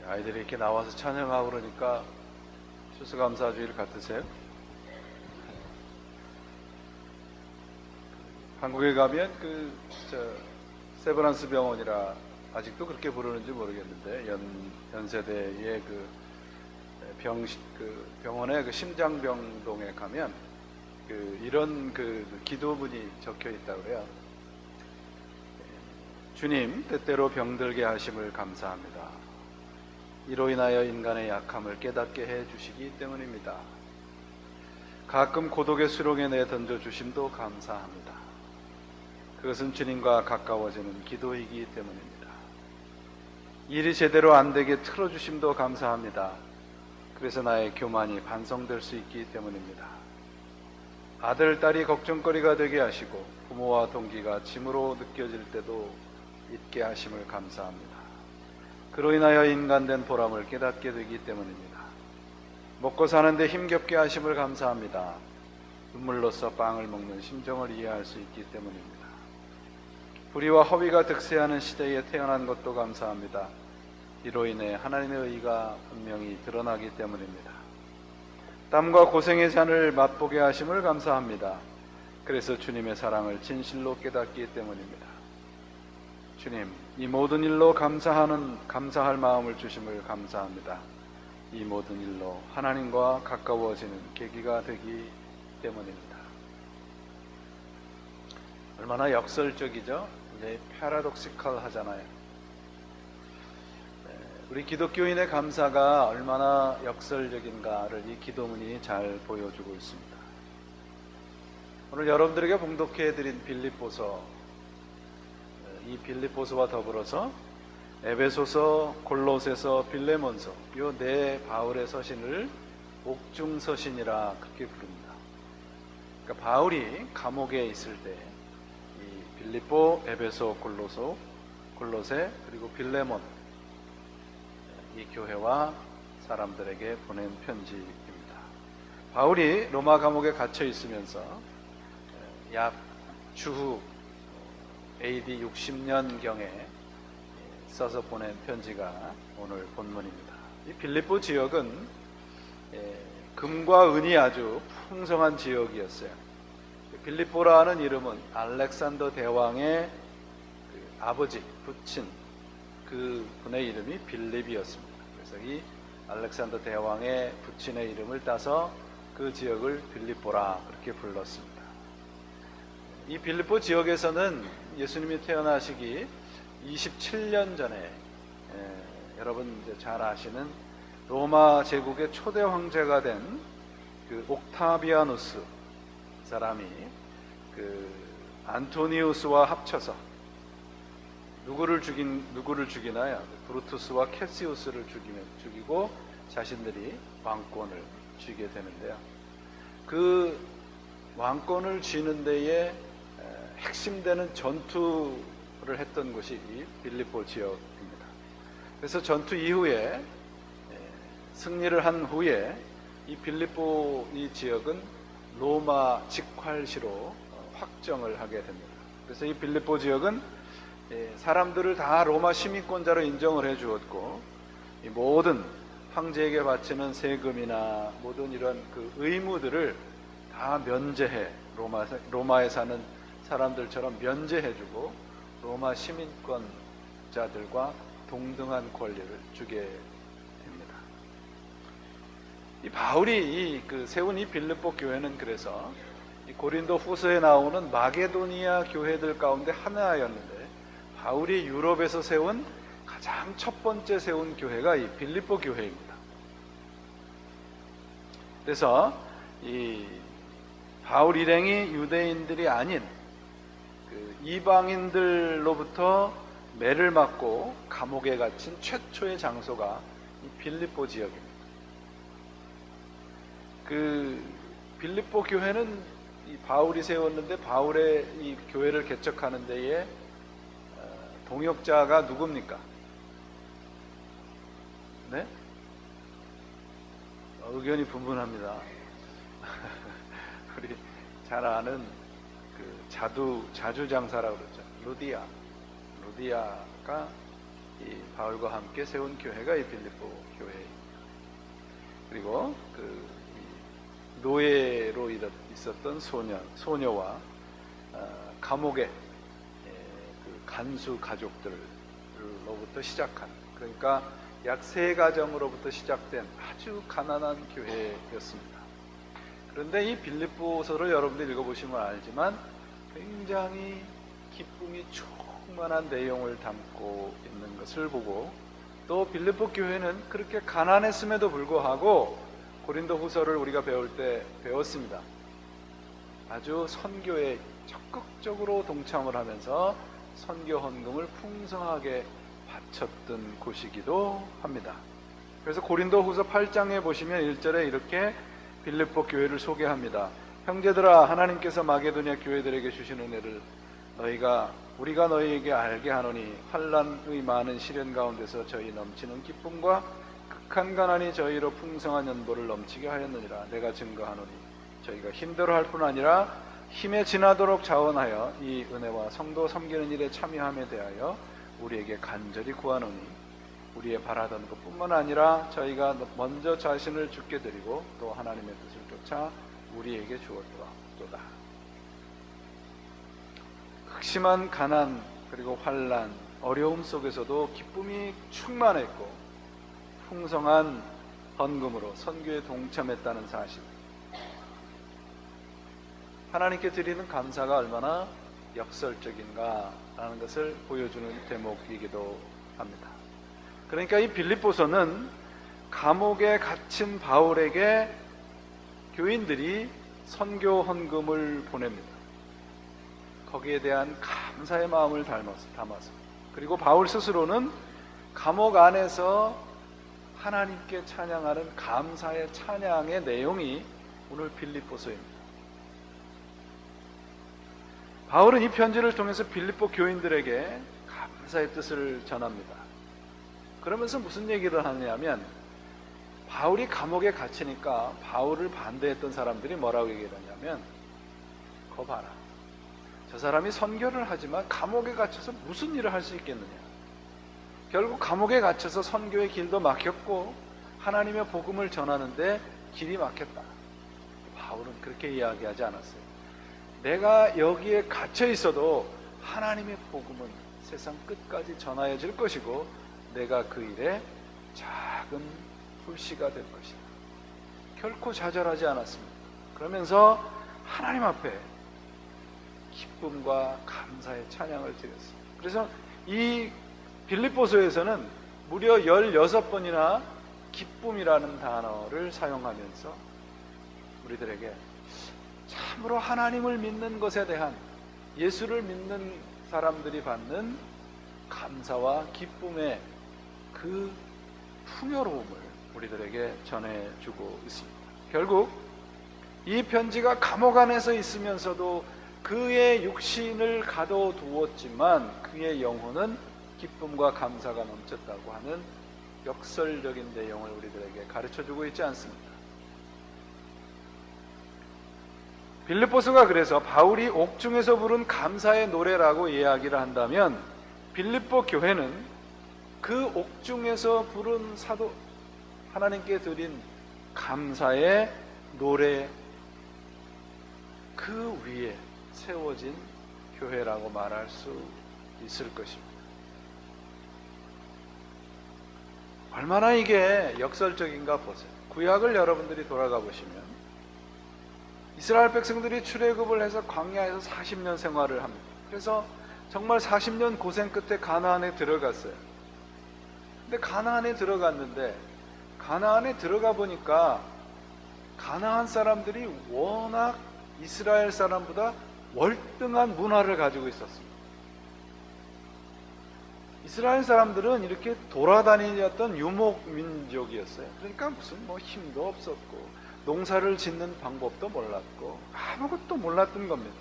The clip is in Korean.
아이들이 이렇게 나와서 찬양하고 그러니까 추수감사주일 같으세요? 한국에 가면 세브란스 병원이라 아직도 그렇게 부르는지 모르겠는데 연세대의 병원의 그 심장병동에 가면 이런 기도문이 적혀 있다고 그래요. 주님, 때때로 병들게 하심을 감사합니다. 이로 인하여 인간의 약함을 깨닫게 해 주시기 때문입니다. 가끔 고독의 수렁에 내던져 주심도 감사합니다. 그것은 주님과 가까워지는 기도이기 때문입니다. 일이 제대로 안 되게 틀어주심도 감사합니다. 그래서 나의 교만이 반성될 수 있기 때문입니다. 아들, 딸이 걱정거리가 되게 하시고 부모와 동기가 짐으로 느껴질 때도 잊게 하심을 감사합니다. 그로 인하여 인간된 보람을 깨닫게 되기 때문입니다. 먹고 사는데 힘겹게 하심을 감사합니다. 눈물로써 빵을 먹는 심정을 이해할 수 있기 때문입니다. 불의와 허위가 득세하는 시대에 태어난 것도 감사합니다. 이로 인해 하나님의 의가 분명히 드러나기 때문입니다. 땀과 고생의 잔을 맛보게 하심을 감사합니다. 그래서 주님의 사랑을 진실로 깨닫기 때문입니다. 주님, 이 모든 일로 감사할 마음을 주심을 감사합니다. 이 모든 일로 하나님과 가까워지는 계기가 되기 때문입니다. 얼마나 역설적이죠? 이제 패러독시컬 하잖아요. 우리 기독교인의 감사가 얼마나 역설적인가를 이 기도문이 잘 보여주고 있습니다. 오늘 여러분들에게 봉독해드린 빌립보서, 이 빌립보서와 더불어서 에베소서, 골로새서, 빌레몬서, 이 네 바울의 서신을 옥중서신이라 그렇게 부릅니다. 그러니까 바울이 감옥에 있을 때 이 빌립보, 에베소, 골로새, 그리고 빌레몬, 이 교회와 사람들에게 보낸 편지입니다. 바울이 로마 감옥에 갇혀 있으면서 약 주후 AD 60년경에 써서 보낸 편지가 오늘 본문입니다. 이 빌립보 지역은 금과 은이 아주 풍성한 지역이었어요. 빌립보라는 이름은 알렉산더 대왕의 아버지, 부친, 그 분의 이름이 빌립이었습니다. 그래서 이 알렉산더 대왕의 부친의 이름을 따서 그 지역을 빌립보라 그렇게 불렀습니다. 이 빌립보 지역에서는 예수님이 태어나시기 27년 전에 여러분 이제 잘 아시는 로마 제국의 초대 황제가 된 그 옥타비아누스 사람이 그 안토니우스와 합쳐서 누구를 죽이나요? 브루투스와 캐시우스를 죽이고 자신들이 왕권을 쥐게 되는데요. 그 왕권을 쥐는 데에 핵심되는 전투를 했던 곳이 이 빌립보 지역입니다. 그래서 전투 이후에 승리를 한 후에 이 빌립보 이 지역은 로마 직활시로 확정을 하게 됩니다. 그래서 이 빌립보 지역은 사람들을 다 로마 시민권자로 인정을 해 주었고, 이 모든 황제에게 바치는 세금이나 모든 이런 그 의무들을 다 면제해, 로마에 사는 사람들처럼 면제해 주고 로마 시민권자들과 동등한 권리를 주게 됩니다. 이 바울이 세운 이 빌립보 교회는 그래서 이 고린도 후서에 나오는 마게도니아 교회들 가운데 하나였는데, 바울이 유럽에서 세운 가장 첫 번째 세운 교회가 이 빌립보 교회입니다. 그래서 이 바울 일행이 유대인들이 아닌 그 이방인들로부터 매를 맞고 감옥에 갇힌 최초의 장소가 이 빌립보 지역입니다. 그 빌립보 교회는 이 바울이 세웠는데, 바울의 이 교회를 개척하는 데에 동역자가 누굽니까? 네? 의견이 분분합니다. 우리 잘 아는 그 자주장사라고 그러죠. 루디아가 이 바울과 함께 세운 교회가 이 빌립보 교회입니다. 그리고 이 노예로 있었던 소녀와 감옥의 그 간수 가족들로부터 시작한, 그러니까 약 3가정으로부터 시작된 아주 가난한 교회였습니다. 그런데 이 빌립보서를 여러분들 읽어보시면 알지만 굉장히 기쁨이 충만한 내용을 담고 있는 것을 보고, 또 빌립보 교회는 그렇게 가난했음에도 불구하고 고린도 후서를 우리가 배울 때 배웠습니다. 아주 선교에 적극적으로 동참을 하면서 선교 헌금을 풍성하게 바쳤던 곳이기도 합니다. 그래서 고린도 후서 8장에 보시면 1절에 이렇게 빌립보 교회를 소개합니다. 형제들아, 하나님께서 마게도냐 교회들에게 주신 은혜를 우리가 너희에게 알게 하노니, 환난의 많은 시련 가운데서 저희 넘치는 기쁨과 극한 가난이 저희로 풍성한 연보를 넘치게 하였느니라. 내가 증거하노니 저희가 힘대로 할 뿐 아니라 힘에 지나도록 자원하여 이 은혜와 성도 섬기는 일에 참여함에 대하여 우리에게 간절히 구하노니, 우리의 바라던 것뿐만 아니라 저희가 먼저 자신을 주께 드리고 또 하나님의 뜻을 쫓아 우리에게 주었도다. 극심한 가난 그리고 환난, 어려움 속에서도 기쁨이 충만했고 풍성한 헌금으로 선교에 동참했다는 사실, 하나님께 드리는 감사가 얼마나 역설적인가라는 것을 보여주는 대목이기도 합니다. 그러니까 이 빌립보서는 감옥에 갇힌 바울에게 교인들이 선교 헌금을 보냅니다. 거기에 대한 감사의 마음을 담아서, 그리고 바울 스스로는 감옥 안에서 하나님께 찬양하는 감사의 찬양의 내용이 오늘 빌립보서입니다. 바울은 이 편지를 통해서 빌립보 교인들에게 감사의 뜻을 전합니다. 그러면서 무슨 얘기를 하냐면, 바울이 감옥에 갇히니까 바울을 반대했던 사람들이 뭐라고 얘기를 하냐면, 거 봐라, 저 사람이 선교를 하지만 감옥에 갇혀서 무슨 일을 할 수 있겠느냐, 결국 감옥에 갇혀서 선교의 길도 막혔고 하나님의 복음을 전하는데 길이 막혔다. 바울은 그렇게 이야기하지 않았어요. 내가 여기에 갇혀 있어도 하나님의 복음은 세상 끝까지 전하여질 것이고 내가 그 일에 작은 불씨가 될 것이다. 결코 좌절하지 않았습니다. 그러면서 하나님 앞에 기쁨과 감사의 찬양을 드렸습니다. 그래서 이 빌립보서에서는 무려 16번이나 기쁨이라는 단어를 사용하면서 우리들에게 참으로 하나님을 믿는 것에 대한, 예수를 믿는 사람들이 받는 감사와 기쁨의 그 풍요로움을 우리들에게 전해주고 있습니다. 결국 이 편지가 감옥 안에서 있으면서도 그의 육신을 가둬두었지만 그의 영혼은 기쁨과 감사가 넘쳤다고 하는 역설적인 내용을 우리들에게 가르쳐주고 있지 않습니까? 빌립보서가 그래서 바울이 옥중에서 부른 감사의 노래라고 이야기를 한다면, 빌립보 교회는 그 옥중에서 부른 하나님께 드린 감사의 노래 그 위에 세워진 교회라고 말할 수 있을 것입니다. 얼마나 이게 역설적인가 보세요. 구약을 여러분들이 돌아가 보시면 이스라엘 백성들이 출애굽을 해서 광야에서 40년 생활을 합니다. 그래서 정말 40년 고생 끝에 가나안에 들어갔어요. 근데 가나안에 들어갔는데, 가나안에 들어가 보니까 가나안 사람들이 워낙 이스라엘 사람보다 월등한 문화를 가지고 있었습니다. 이스라엘 사람들은 이렇게 돌아다니던 유목민족이었어요. 그러니까 무슨 힘도 없었고 농사를 짓는 방법도 몰랐고 아무것도 몰랐던 겁니다.